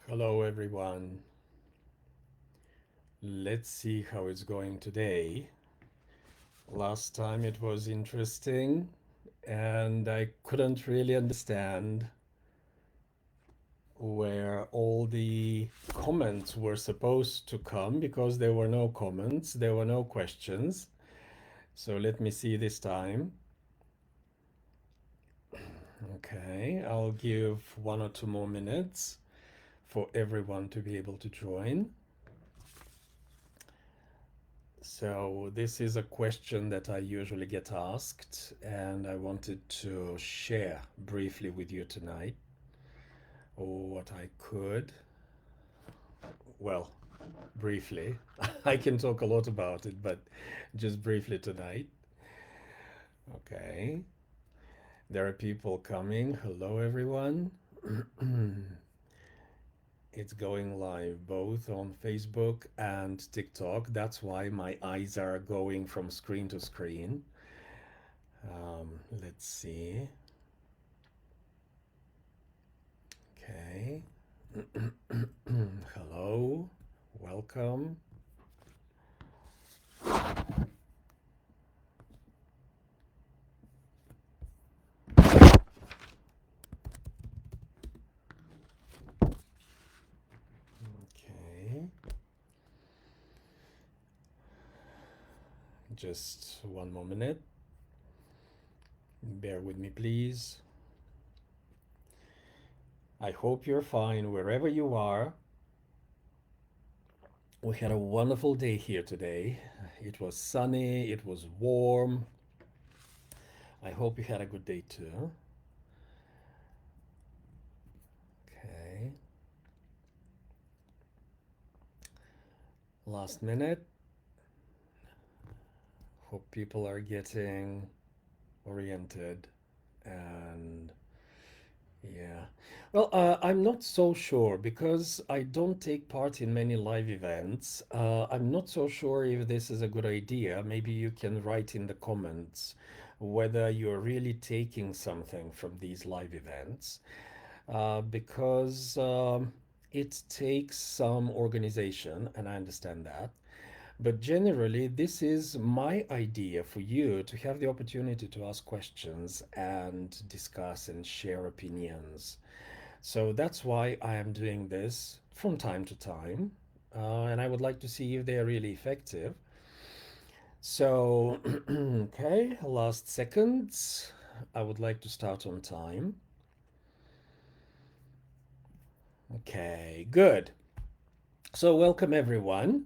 Hello, everyone. Let's see how it's going today. Last time it was interesting, and I couldn't really understand where all the comments were supposed to come because there were no comments, there were no questions. So let me see this time. Okay, I'll give 1 or 2 more minutes for everyone to be able to join. So this is a question that I usually get asked, and I wanted to share briefly with you tonight, or what I could. Well, briefly. I can talk a lot about it, but just briefly tonight. Okay. There are people coming. Hello, everyone. It's going live both on Facebook and TikTok. That's why my eyes are going from screen to screen. Let's see. Okay. Hello. Welcome. Okay. Just 1 more minute. Bear with me, please. I hope you're fine wherever you are. We had a wonderful day here today. It was sunny, it was warm. I hope you had a good day too. Okay. Last minute. Hope people are getting oriented and yeah. Well, I'm not so sure because I don't take part in many live events. I'm not so sure if this is a good idea. Maybe you can write in the comments whether you're really taking something from these live events, because it takes some organization, and I understand that. But generally, this is my idea for you to have the opportunity to ask questions and discuss and share opinions. So that's why I am doing this from time to time. And I would like to see if they are really effective. So, okay, last seconds. I would like to start on time. Okay, good. So, welcome everyone.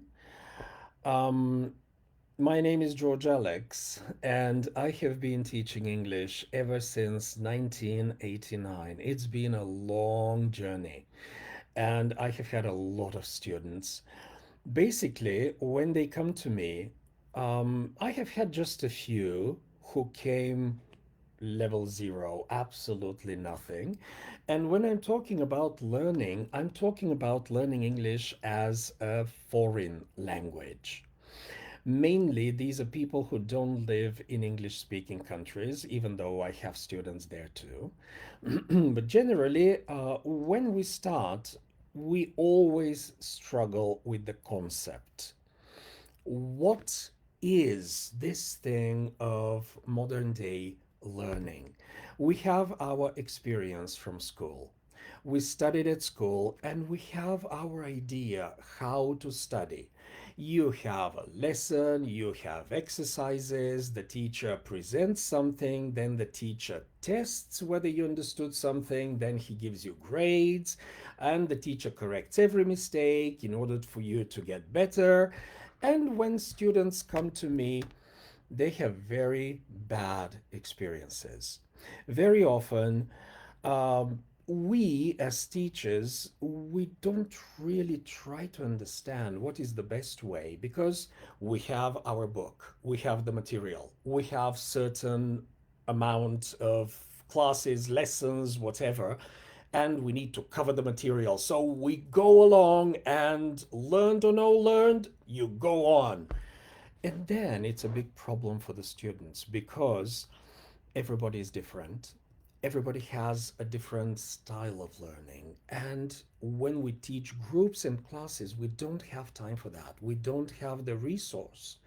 Um, My name is George Alex, and I have been teaching English ever since 1989. It's been a long journey, and I have had a lot of students. Basically, when they come to me, I have had just a few who came level zero, absolutely nothing. And when I'm talking about learning, I'm talking about learning English as a foreign language. Mainly, these are people who don't live in English speaking countries, even though I have students there too. But generally, when we start, we always struggle with the concept. What is this thing of modern day learning? We have our experience from school. We studied at school and we have our idea how to study. You have a lesson, you have exercises, the teacher presents something, then the teacher tests whether you understood something, then he gives you grades, and the teacher corrects every mistake in order for you to get better. And when students come to me, they have very bad experiences. Very often, we as teachers, we don't really try to understand what is the best way because we have our book, we have the material, we have certain amount of classes, lessons, whatever, and we need to cover the material. So we go along and learned or no learned, you go on. And then it's a big problem for the students because everybody is different. everybody has a different style of learning. And when we teach groups and classes, we don't have time for that. We don't have the resource.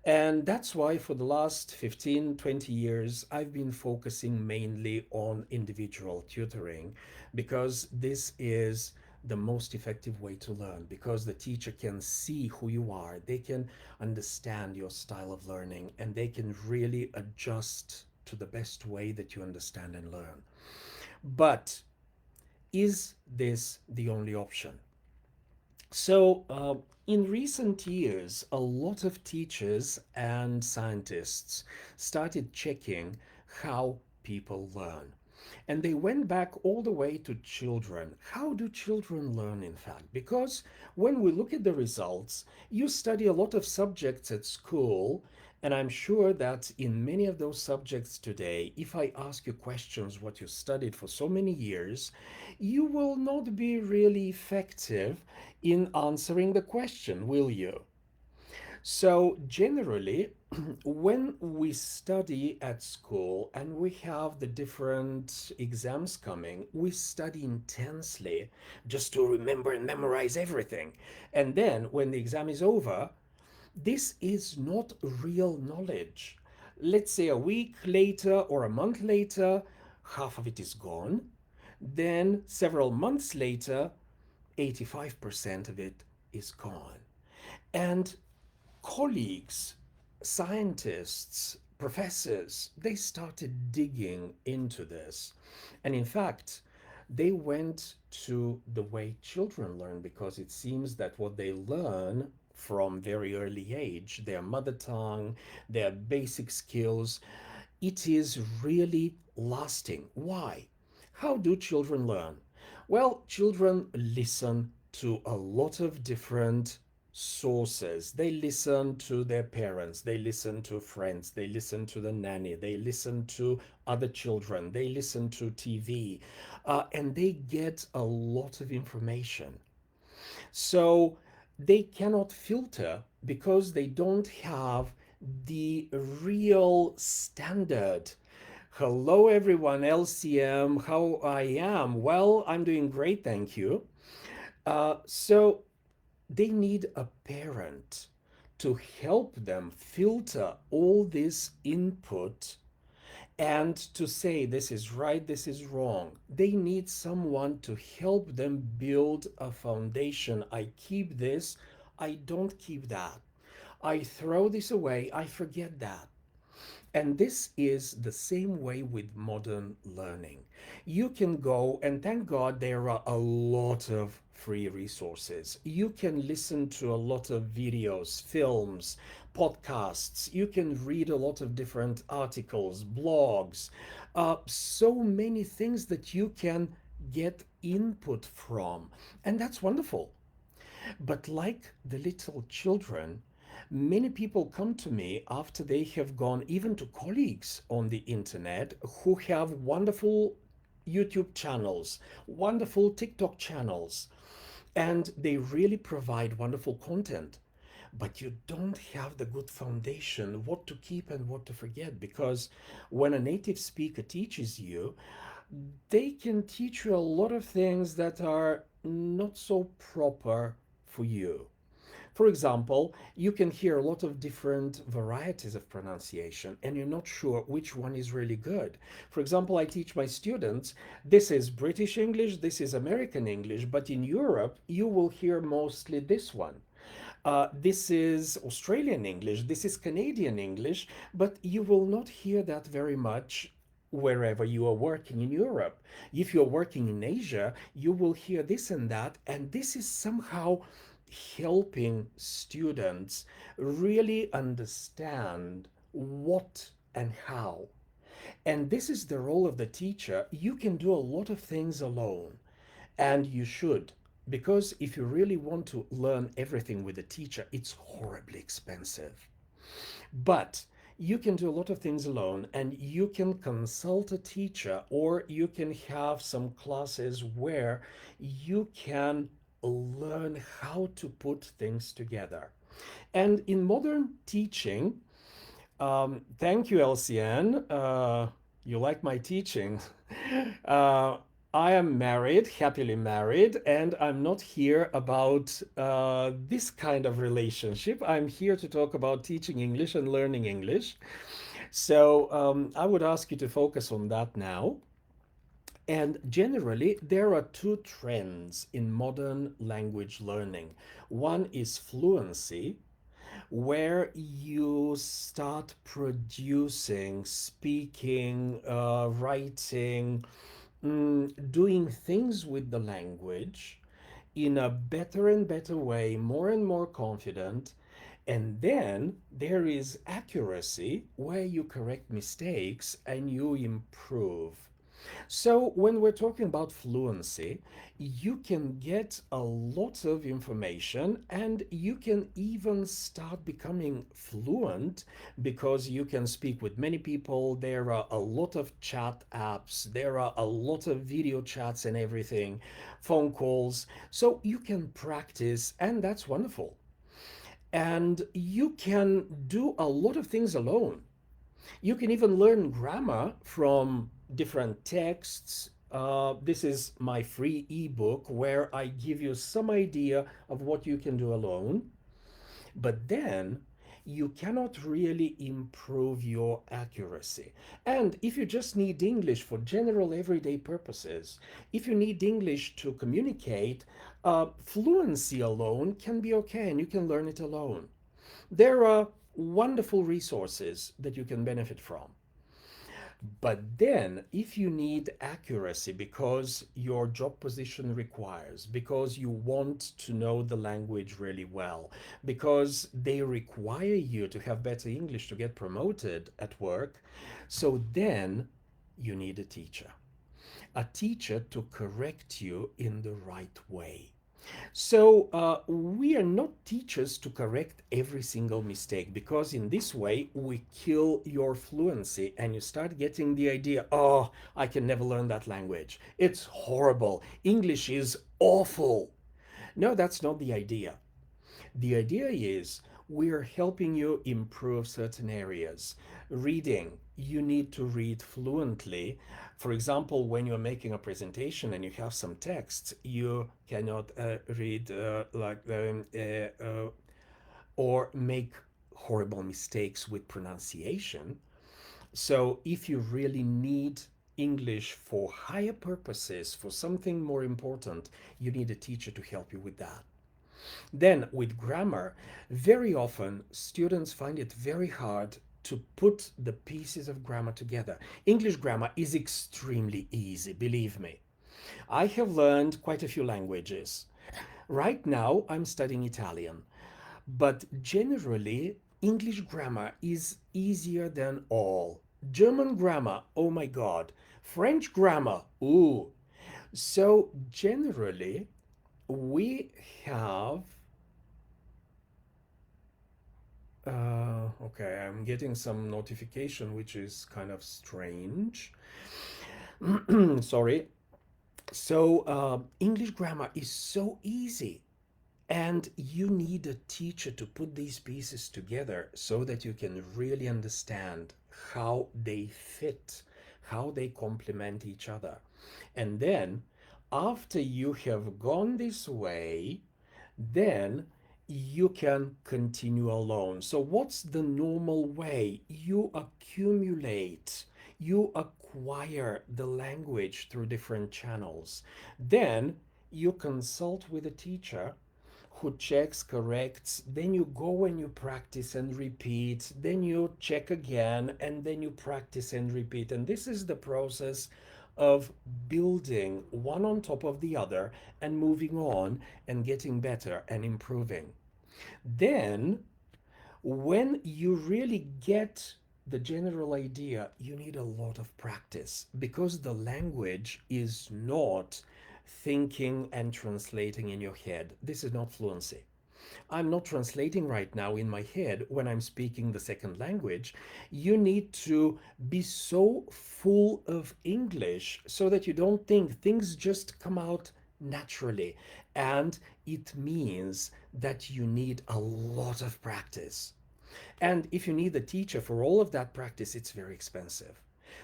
And that's why for the last 15, 20 years, I've been focusing mainly on individual tutoring because this is the most effective way to learn because the teacher can see who you are, they can understand your style of learning, and they can really adjust to the best way that you understand and learn. But is this the only option? In recent years, a lot of teachers and scientists started checking how people learn. And they went back all the way to children. How do children learn, in fact? Because when we look at the results, you study a lot of subjects at school, and I'm sure that in many of those subjects today, if I ask you questions what you studied for so many years, you will not be really effective in answering the question, will you? So, generally, when we study at school and we have the different exams coming, we study intensely just to remember and memorize everything. And then, when the exam is over, this is not real knowledge. Let's say a week later or a month later, half of it is gone. Then, several months later, 85% of it is gone. And colleagues, scientists, professors, they started digging into this. And in fact, they went to the way children learn because it seems that what they learn from very early age, their mother tongue, their basic skills, it is really lasting. Why? How do children learn? Well, children listen to a lot of different sources. They listen to their parents, they listen to friends, they listen to the nanny, they listen to other children, they listen to TV, and they get a lot of information. So they cannot filter because they don't have the real standard. Hello, everyone, LCM, how I am? Well, I'm doing great, thank you. So they need a parent to help them filter all this input and to say this is right, this is wrong. They need someone to help them build a foundation. I keep this, I don't keep that. I throw this away, I forget that. And this is the same way with modern learning. You can go, and thank God there are a lot of free resources. You can listen to a lot of videos, films, podcasts. You can read a lot of different articles, blogs, so many things that you can get input from. And that's wonderful. But like the little children, many people come to me after they have gone even to colleagues on the internet who have wonderful YouTube channels, wonderful TikTok channels, and they really provide wonderful content. But you don't have the good foundation, what to keep and what to forget, because when a native speaker teaches you, they can teach you a lot of things that are not so proper for you. For example, you can hear a lot of different varieties of pronunciation and you're not sure which one is really good. For example, I teach my students this is British English, this is American English, but in Europe, you will hear mostly this one. This is Australian English, this is Canadian English, but you will not hear that very much wherever you are working in Europe. If you're working in Asia, you will hear this and that, and this is somehow helping students really understand what and how. And this is the role of the teacher. You can do a lot of things alone, and you should. Because if you really want to learn everything with a teacher, it's horribly expensive. But you can do a lot of things alone and you can consult a teacher or you can have some classes where you can learn how to put things together. And in modern teaching, thank you, LCN. You like my teaching? Uh, I am married, happily married, and I'm not here about this kind of relationship. I'm here to talk about teaching English and learning English. So I would ask you to focus on that now. And generally, there are two trends in modern language learning. One is fluency, where you start producing, speaking, writing, doing things with the language in a better and better way, more and more confident. And then there is accuracy, where you correct mistakes and you improve. So, when we're talking about fluency, you can get a lot of information and you can even start becoming fluent because you can speak with many people. There are a lot of chat apps, there are a lot of video chats and everything, phone calls. So, you can practice, and that's wonderful. And you can do a lot of things alone. You can even learn grammar from different texts. This is my free ebook where I give you some idea of what you can do alone. But then you cannot really improve your accuracy. And if you just need English for general everyday purposes, if you need English to communicate, fluency alone can be okay and you can learn it alone. There are wonderful resources that you can benefit from. But then, if you need accuracy because your job position requires, because you want to know the language really well, because they require you to have better English to get promoted at work, so then you need a teacher to correct you in the right way. So we are not teachers to correct every single mistake because in this way we kill your fluency and you start getting the idea, oh, I can never learn that language. It's horrible. English is awful. No, that's not the idea. The idea is we're helping you improve certain areas. Reading, you need to read fluently. For example, when you're making a presentation and you have some text, you cannot read or make horrible mistakes with pronunciation. So, if you really need English for higher purposes, for something more important, you need a teacher to help you with that. Then, with grammar, very often students find it very hard to put the pieces of grammar together. English grammar is extremely easy, believe me. I have learned quite a few languages. Right now, I'm studying Italian, but generally, English grammar is easier than all. German grammar, oh my god. French grammar, ooh. So, generally, we have okay, I'm getting some notification which is kind of strange. Sorry. So, English grammar is so easy, and you need a teacher to put these pieces together so that you can really understand how they fit, how they complement each other. And then, after you have gone this way, then you can continue alone. So, what's the normal way? You accumulate, you acquire the language through different channels. Then you consult with a teacher who checks, corrects, then you go and you practice and repeat, then you check again, and then you practice and repeat. And this is the process of building one on top of the other and moving on and getting better and improving. Then, when you really get the general idea, you need a lot of practice because the language is not thinking and translating in your head. This is not fluency. I'm not translating right now in my head when I'm speaking the second language. You need to be so full of English so that you don't think things just come out naturally. And it means that you need a lot of practice. And if you need a teacher for all of that practice, it's very expensive.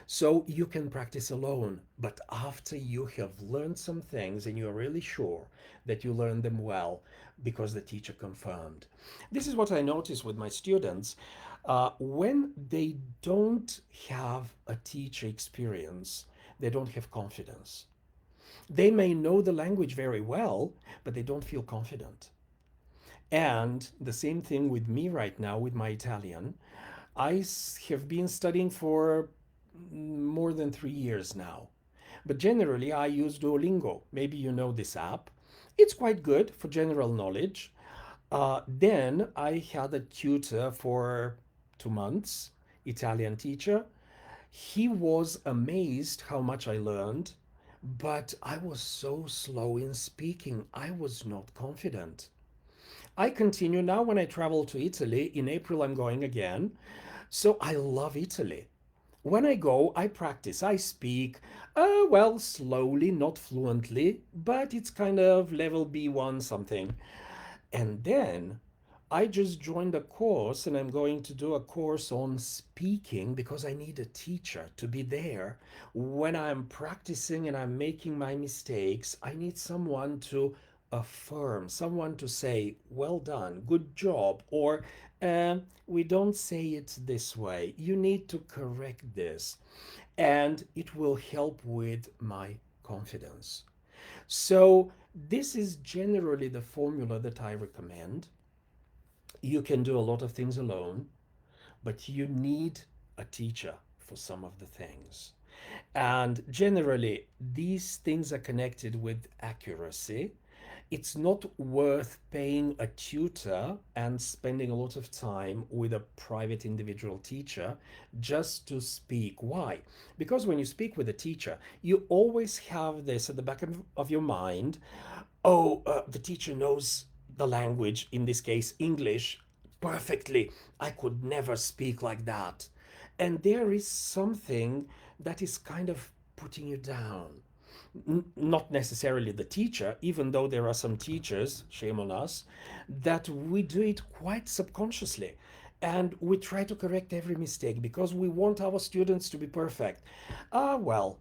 So you can practice alone, but after you have learned some things and you're really sure that you learned them well because the teacher confirmed. This is what I notice with my students. When they don't have a teacher experience, they don't have confidence. They may know the language very well, but they don't feel confident. And the same thing with me right now with my Italian. Have been studying for more than 3 years now. But generally, I use Duolingo. Maybe you know this app. It's quite good for general knowledge. Then I had a tutor for 2 months, Italian teacher. He was amazed how much I learned, but I was so slow in speaking. I was not confident. I continue now when I travel to Italy. In April, I'm going again. So I love Italy. When I go, I practice. I speak, well, slowly, not fluently, but it's kind of level B1 something. And then I just joined a course and I'm going to do a course on speaking because I need a teacher to be there. When I'm practicing and I'm making my mistakes, I need someone to affirm, someone to say, well done, good job, or we don't say it this way. You need to correct this. And it will help with my confidence. So, this is generally the formula that I recommend. You can do a lot of things alone, but you need a teacher for some of the things. And generally, these things are connected with accuracy. It's not worth paying a tutor and spending a lot of time with a private individual teacher just to speak. Why? Because when you speak with a teacher, you always have this at the back of your mind. Oh, the teacher knows the language, in this case, English, perfectly. I could never speak like that. And there is something that is kind of putting you down. Not necessarily the teacher, even though there are some teachers, shame on us, that we do it quite subconsciously. And we try to correct every mistake because we want our students to be perfect. Well,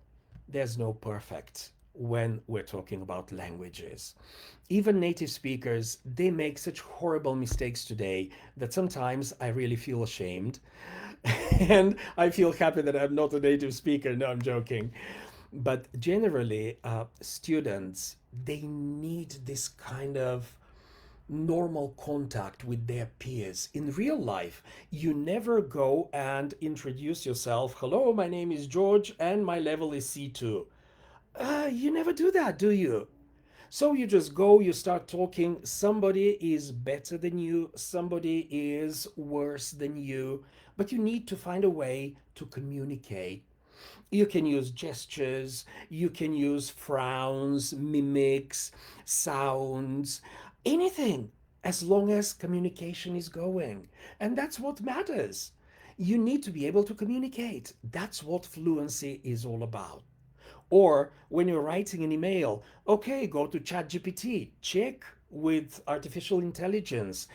there's no perfect when we're talking about languages. Even native speakers, they make such horrible mistakes today that sometimes I really feel ashamed. And I feel happy that I'm not a native speaker. No, I'm joking. But generally, students, they need this kind of normal contact with their peers. In real life, you never go and introduce yourself. Hello, my name is George and my level is C2. You never do that, do you? So you just go, you start talking. Somebody is better than you, somebody is worse than you, but you need to find a way to communicate. You can use gestures, you can use frowns, mimics, sounds, anything, as long as communication is going. And that's what matters. You need to be able to communicate. That's what fluency is all about. Or when you're writing an email, okay, go to ChatGPT, check with artificial intelligence,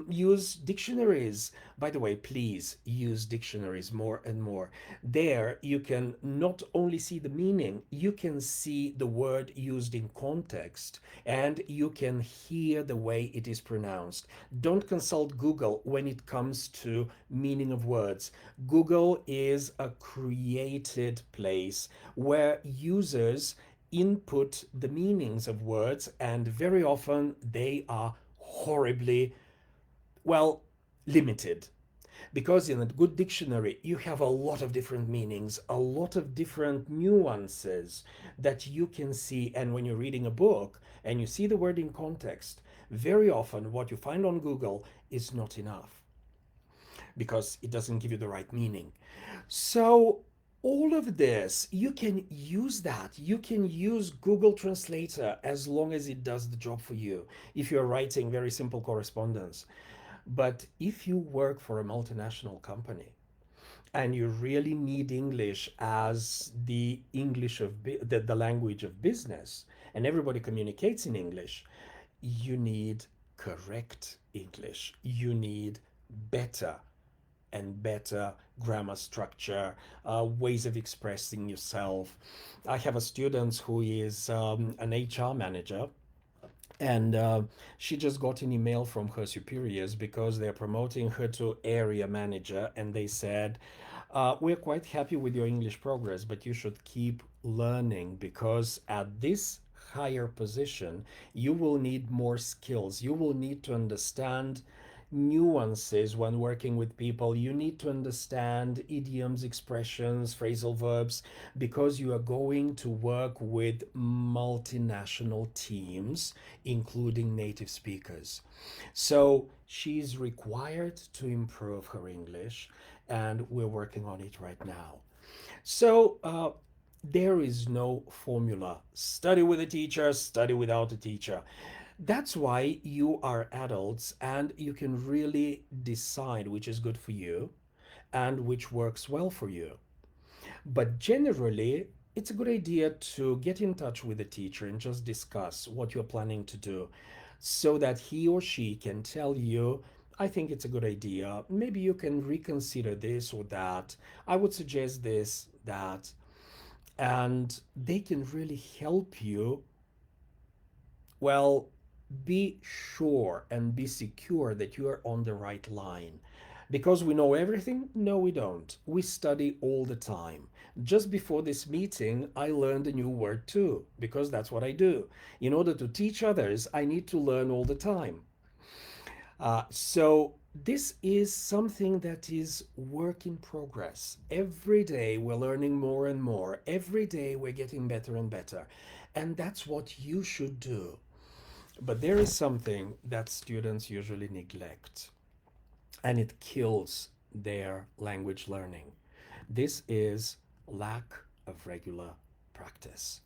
use dictionaries. By the way, please use dictionaries more and more. There, you can not only see the meaning, you can see the word used in context and you can hear the way it is pronounced. Don't consult Google when it comes to meaning of words. Google is a created place where users input the meanings of words, and very often they are horribly, well, limited. Because in a good dictionary, you have a lot of different meanings, a lot of different nuances that you can see. And when you're reading a book and you see the word in context, very often what you find on Google is not enough because it doesn't give you the right meaning. So, all of this, you can use that. You can use Google Translator as long as it does the job for you if you're writing very simple correspondence. But if you work for a multinational company and you really need English as the English of the language of business, and everybody communicates in English, you need correct English. You need better and better grammar structure, ways of expressing yourself. I have a student who is an HR manager, and she just got an email from her superiors because they're promoting her to area manager, and they said, we're quite happy with your English progress, but you should keep learning because at this higher position, you will need more skills. You will need to understand nuances when working with people. You need to understand idioms, expressions, phrasal verbs, because you are going to work with multinational teams, including native speakers. So she's required to improve her English, and we're working on it right now. So there is no formula. Study with a teacher, study without a teacher. That's why you are adults and you can really decide which is good for you and which works well for you. But generally, it's a good idea to get in touch with the teacher and just discuss what you're planning to do so that he or she can tell you, I think it's a good idea. Maybe you can reconsider this or that. I would suggest this, that. And they can really help you, well, be sure and be secure that you are on the right line. Because we know everything? No, we don't. We study all the time. Just before this meeting, I learned a new word too, because that's what I do. In order to teach others, I need to learn all the time. So this is something that is work in progress. Every day we're learning more and more. Every day we're getting better and better. And that's what you should do. But there is something that students usually neglect, and it kills their language learning. This is lack of regular practice.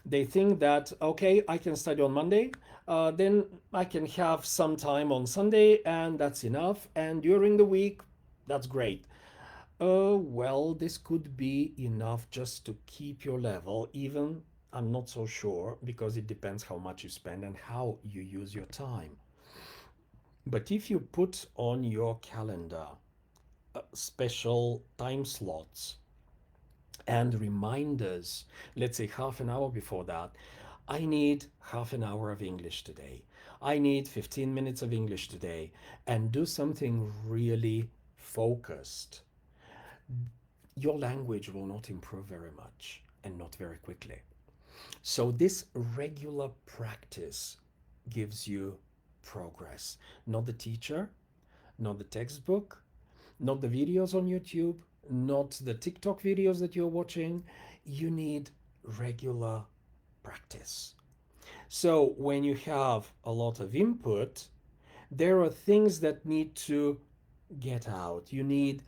They think that, okay, I can study on Monday, then I can have some time on Sunday, and that's enough. And during the week, that's great. Well, this could be enough just to keep your level, even I'm not so sure because it depends how much you spend and how you use your time. But if you put on your calendar special time slots and reminders, let's say half an hour before that, I need half an hour of English today. I need 15 minutes of English today, and do something really focused. Your language will not improve very much and not very quickly. So, this regular practice gives you progress, not the teacher, not the textbook, not the videos on YouTube, not the TikTok videos that you're watching. You need regular practice. So when you have a lot of input, there are things that need to get out. You need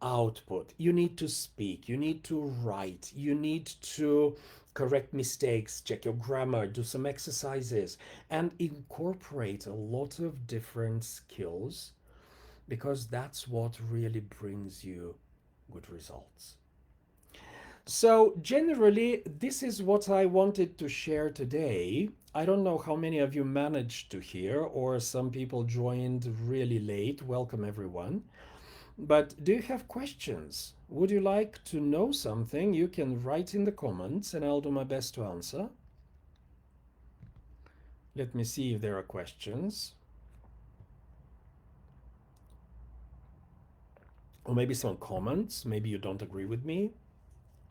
output. You need to speak. You need to write. You need to correct mistakes, check your grammar, do some exercises, and incorporate a lot of different skills because that's what really brings you good results. So, generally, this is what I wanted to share today. I don't know how many of you managed to hear, or some people joined really late. Welcome, everyone. But do you have questions? Would you like to know something? You can write in the comments and I'll do my best to answer. Let me see if there are questions. Or maybe some comments. Maybe you don't agree with me.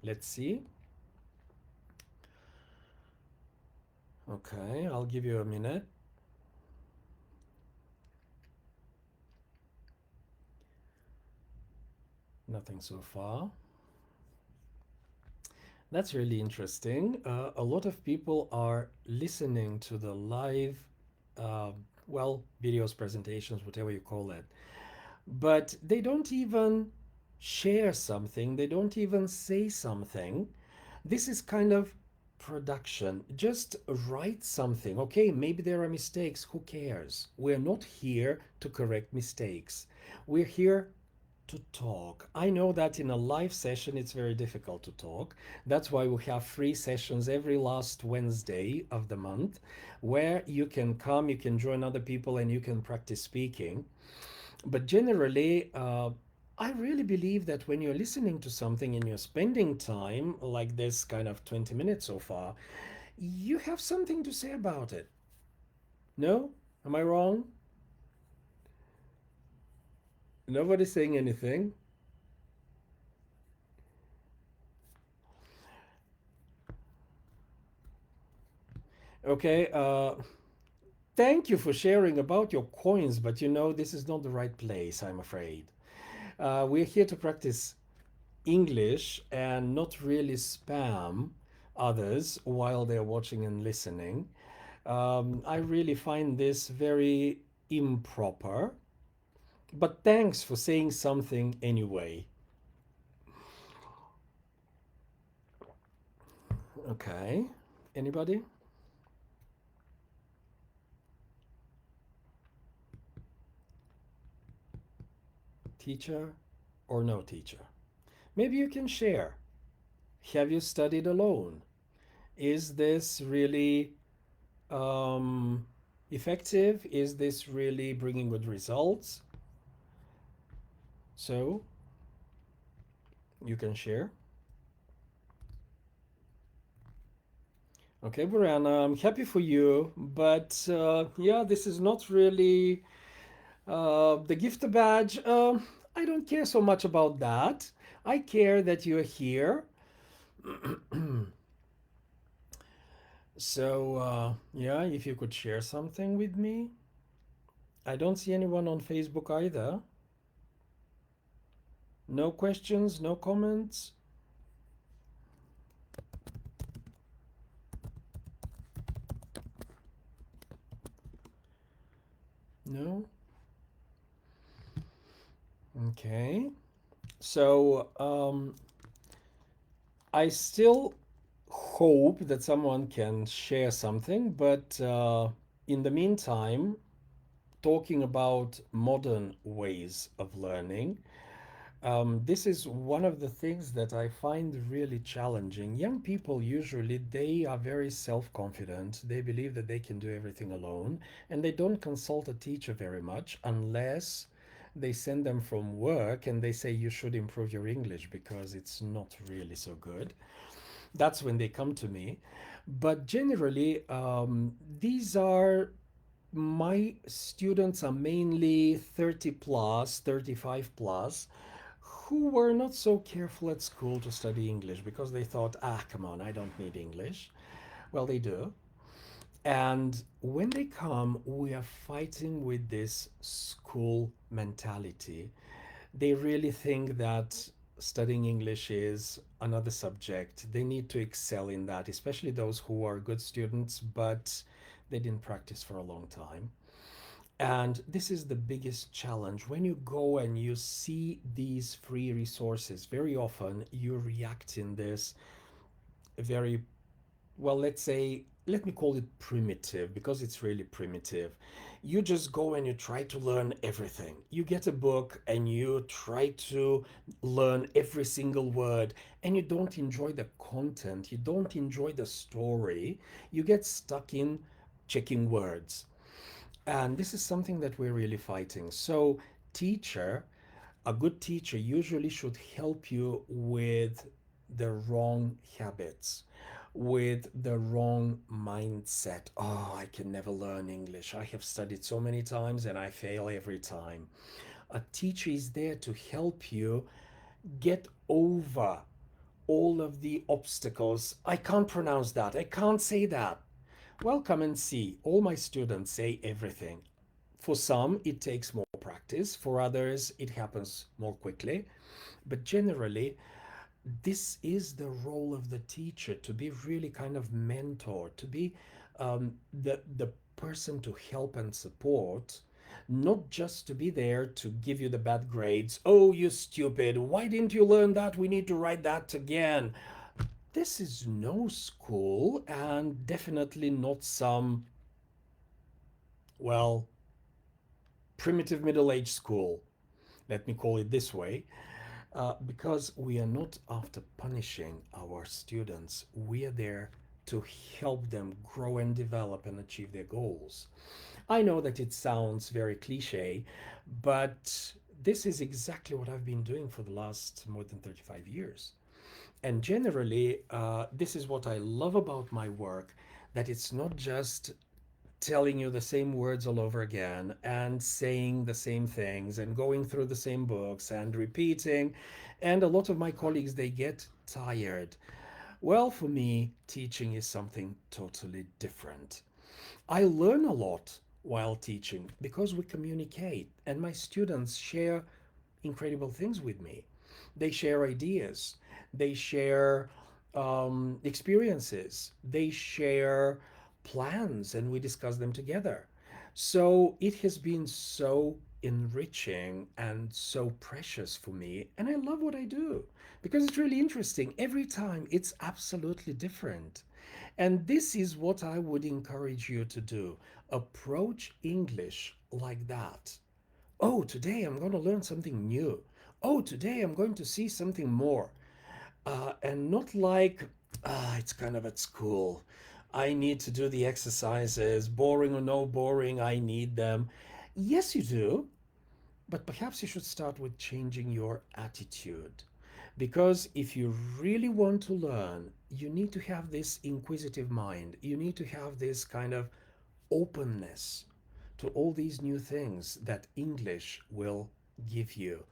Let's see. Okay, I'll give you a minute. Nothing so far. That's really interesting. A lot of people are listening to the live, uh, well, videos, presentations, whatever you call it, but they don't even share something, they don't even say something. This is kind of production. Just write something. Okay, maybe there are mistakes. Who cares? We're not here to correct mistakes. We're here to talk. I know that in a live session it's very difficult to talk. That's why we have free sessions every last Wednesday of the month where you can come, you can join other people, and you can practice speaking. But generally, I really believe that when you're listening to something and you're spending time like this kind of 20 minutes so far, you have something to say about it. No? Am I wrong? Nobody's saying anything. Okay, thank you for sharing about your coins, but you know, this is not the right place, I'm afraid. We're here to practice English and not really spam others while they're watching and listening. I really find this very improper, but thanks for saying something anyway. Okay, anybody? Teacher or no teacher? Maybe you can share. Have you studied alone? Is this really um, effective? Is this really bringing good results? So you can share. Okay, Brianna, I'm happy for you, but yeah, this is not really the gift badge. I don't care so much about that. I care that you're here. So, yeah, if you could share something with me. I don't see anyone on Facebook either. No questions, no comments. No? Okay. So, I still hope that someone can share something, but in the meantime, talking about modern ways of learning, this is one of the things that I find really challenging. Young people usually they are very self-confident. They believe that they can do everything alone, and they don't consult a teacher very much unless they send them from work and they say you should improve your English because it's not really so good. That's when they come to me. But generally, these are my students are mainly 30 plus, 35 plus, who were not so careful at school to study English because they thought, ah, come on, I don't need English. Well, they do. And when they come, we are fighting with this school mentality. They really think that studying English is another subject. They need to excel in that, especially those who are good students, but they didn't practice for a long time. And this is the biggest challenge. When you go and you see these free resources, very often you react in this very, well, let's say, let me call it primitive because it's really primitive. You just go and you try to learn everything. You get a book and you try to learn every single word, and you don't enjoy the content, you don't enjoy the story. You get stuck in checking words. And this is something that we're really fighting. So, teacher, a good teacher usually should help you with the wrong habits, with the wrong mindset. Oh, I can never learn English. I have studied so many times and I fail every time. A teacher is there to help you get over all of the obstacles. I can't pronounce that. I can't say that. Well, come and see. All my students say everything. For some, it takes more practice. For others, it happens more quickly. But generally, this is the role of the teacher to be really kind of mentor, to be the person to help and support, not just to be there to give you the bad grades. Oh, you stupid! Why didn't you learn that? We need to write that again. This is no school, and definitely not some, well, primitive middle age school. Let me call it this way. Because we are not after punishing our students, we are there to help them grow and develop and achieve their goals. I know that it sounds very cliche, but this is exactly what I've been doing for the last more than 35 years. And generally, this is what I love about my work, that it's not just telling you the same words all over again and saying the same things and going through the same books and repeating. And a lot of my colleagues, they get tired. Well, for me, teaching is something totally different. I learn a lot while teaching because we communicate, and my students share incredible things with me. They share ideas, they share experiences, they share plans, and we discuss them together. So it has been so enriching and so precious for me, and I love what I do because it's really interesting. Every time it's absolutely different. And this is what I would encourage you to do. Approach English like that. Oh, today I'm going to learn something new. Oh, today I'm going to see something more. And not like, it's kind of at school. I need to do the exercises, boring or no boring, I need them. Yes, you do, but perhaps you should start with changing your attitude. Because if you really want to learn, you need to have this inquisitive mind. You need to have this kind of openness to all these new things that English will give you.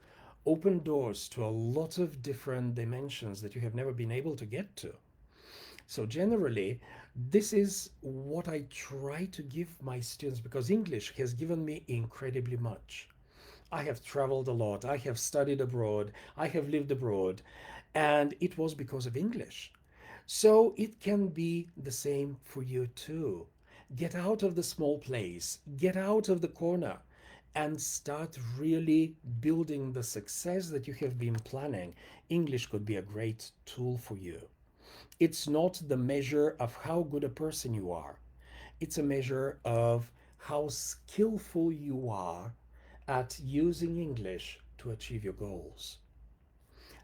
Open doors to a lot of different dimensions that you have never been able to get to. So, generally, this is what I try to give my students because English has given me incredibly much. I have traveled a lot, I have studied abroad, I have lived abroad, and it was because of English. So it can be the same for you too. Get out of the small place, get out of the corner, and start really building the success that you have been planning. English could be a great tool for you. It's not the measure of how good a person you are, it's a measure of how skillful you are at using English to achieve your goals.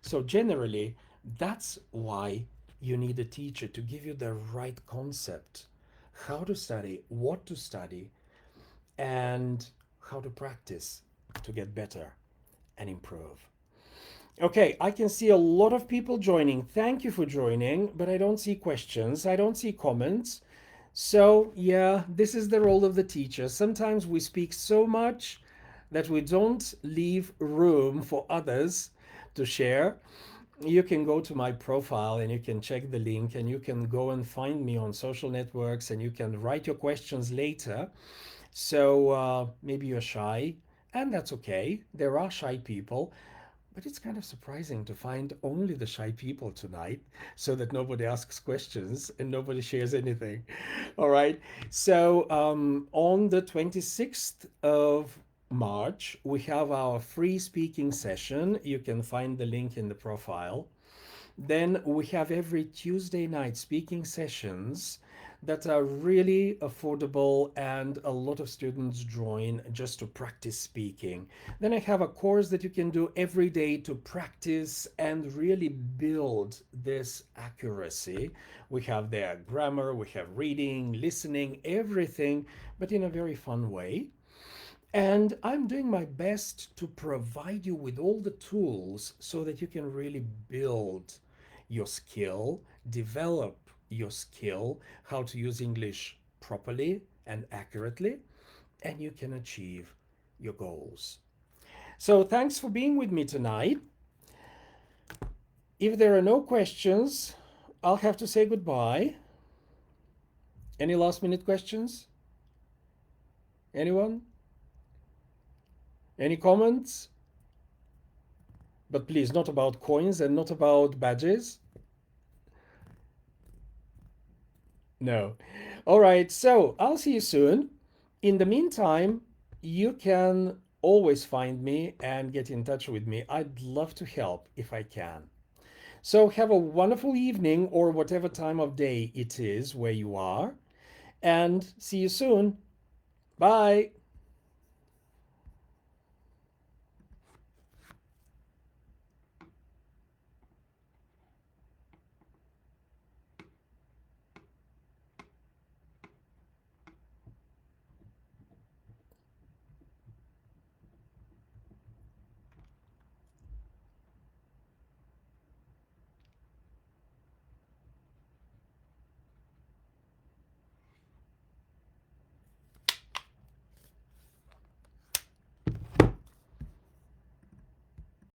So, generally, that's why you need a teacher to give you the right concept, how to study, what to study, and how to practice to get better and improve. Okay, I can see a lot of people joining. Thank you for joining, but I don't see questions, I don't see comments. So, yeah, this is the role of the teacher. Sometimes we speak so much that we don't leave room for others to share. You can go to my profile and you can check the link and you can go and find me on social networks and you can write your questions later. So maybe you're shy, and that's okay. There are shy people, but it's kind of surprising to find only the shy people tonight so that nobody asks questions and nobody shares anything. All right. So on the 26th of March, we have our free speaking session. You can find the link in the profile. Then we have every Tuesday night speaking sessions that are really affordable, and a lot of students join just to practice speaking. Then I have a course that you can do every day to practice and really build this accuracy. We have there grammar, we have reading, listening, everything, but in a very fun way. And I'm doing my best to provide you with all the tools so that you can really build your skill, develop your skill, how to use English properly and accurately, and you can achieve your goals. So, thanks for being with me tonight. If there are no questions, I'll have to say goodbye. Any last minute questions? Anyone? Any comments? But please, not about coins and not about badges. No. All right, so I'll see you soon. In the meantime, you can always find me and get in touch with me. I'd love to help if I can. So have a wonderful evening or whatever time of day it is where you are, and see you soon. Bye.